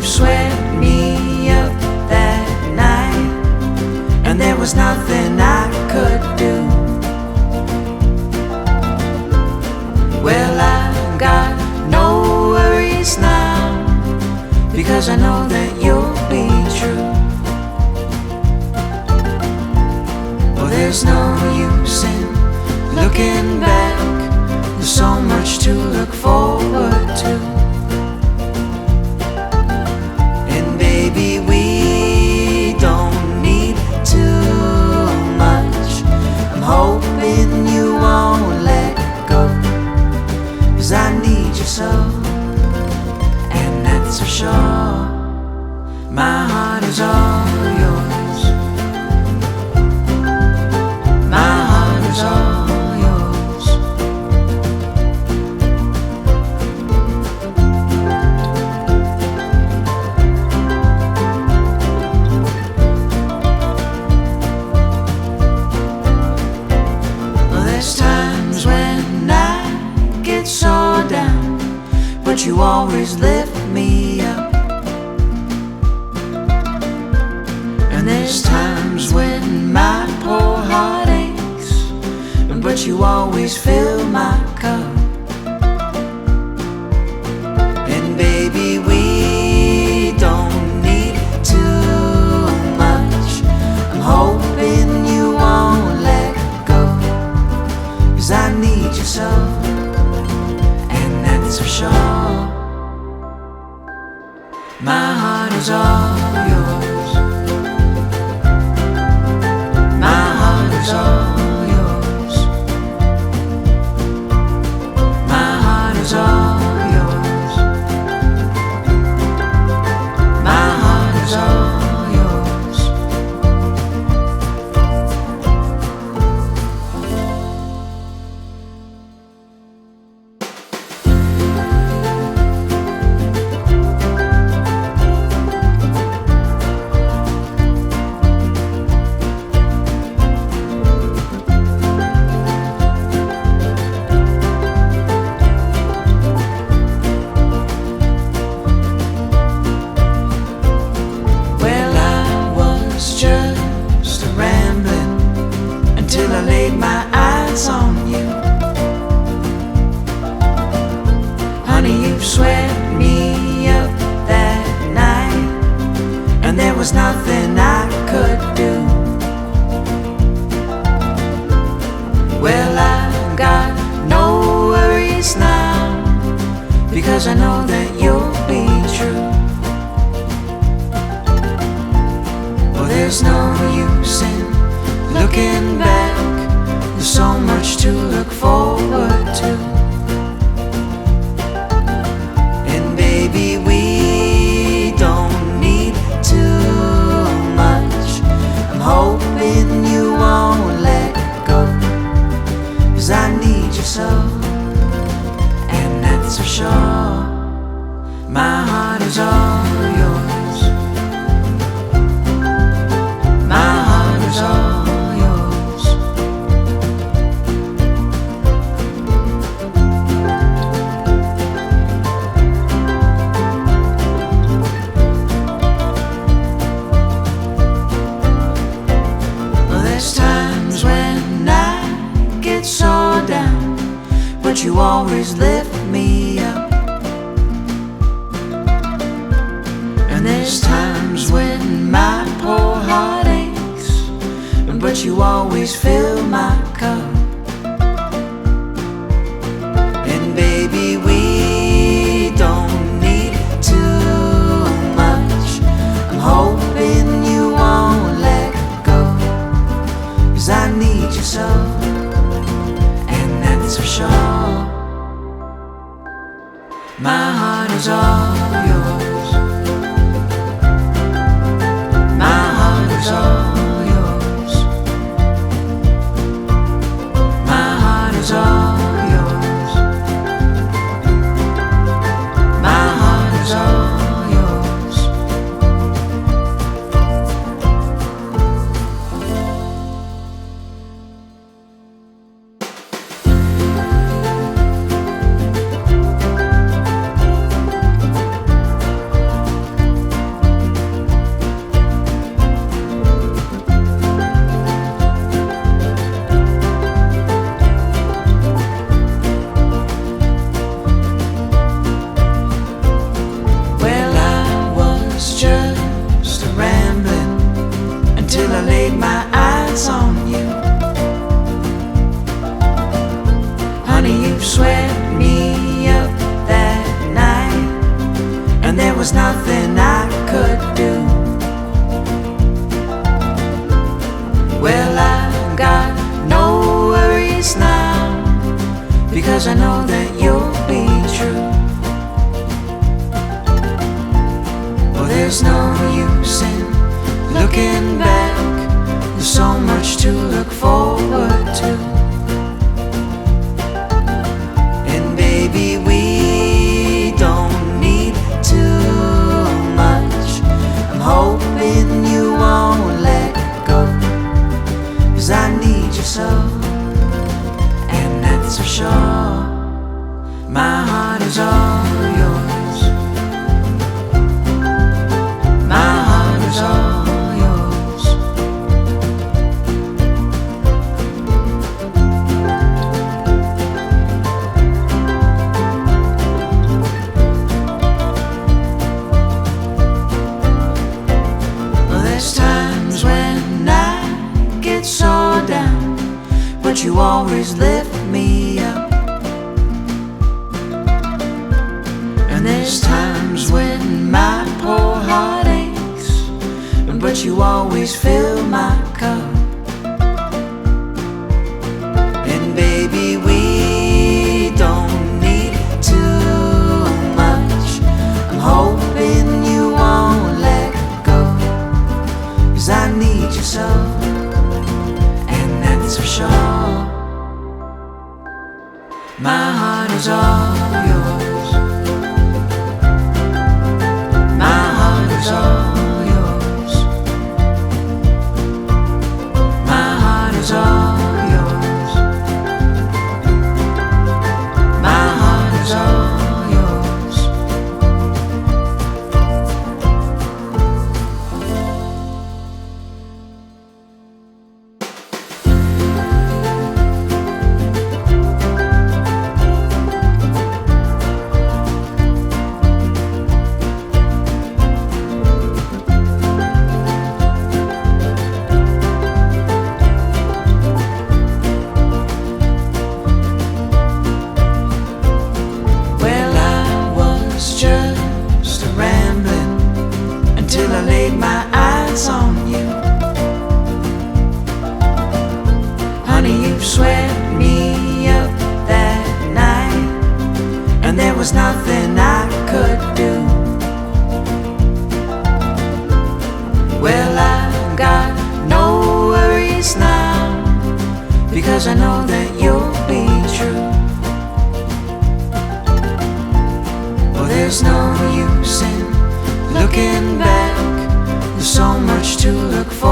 you've swept me up that night, and there was nothing I could do. Well, I got no worries now, because I know that you'll be true. Well, there's no use in looking back, there's so much to look forward to. And baby, we don't need too much. I'm hoping you won't let go, 'cause I need you so, and that's for sure. My heart is all yours. My heart is all yours. Well, there's times when I get so down, but you always lift me up. And there's times when my poor heart aches, but you always fill my cup. And baby, we don't need too much. I'm hoping you won't let go, 'cause I need you so, and that's for sure. My heart is all yours. My heart is all yours. My heart is all yours. My heart is all yours. Well, I was just a rambling until I laid my eyes on you. Honey, you've swept me up that night, and there was nothing I could do. Well, I got no worries now, because I know that you'll be true. Well, there's no use in looking back, there's so much to look forward to. And baby, we don't need too much. I'm hoping you won't let go, 'cause I need you so, and that's for sure. My heart is all yours. My heart is all yours. Well, there's times when I get so down, but you always lift me up. And there's times when my poor heart aches, but you always fill my cup. And baby, we don't need too much. I'm hoping you won't let go, 'cause I need you so, and that's for sure. My heart is all yours. My heart is all yours. and there was nothing I could do. Well, I got no worries now, because I know that you'll be true. Oh, there's no use in looking back, there's so much to look forward to. And baby, we don't need too much. I'm hoping you won't let go, 'cause I need you so, and that's for sure. My heart is all yours. My heart is all yours. Well, there's times when I get so down, but you always lift me up. And there's times when my poor heart aches, but you always fill my cup. And baby, we don't need too much. I'm hoping you won't let go, 'cause I need you so, and that's for sure. My heart is all yours. My heart is all yours. My heart is all yours. My heart is all yours. Well, I was just a rambling until I laid my eyes on you. Honey, you swept me up that night, and there was nothing I could do. Well, I got no worries now, because I know that you'll be true. Oh, there's no use in looking back, there's so much to look for.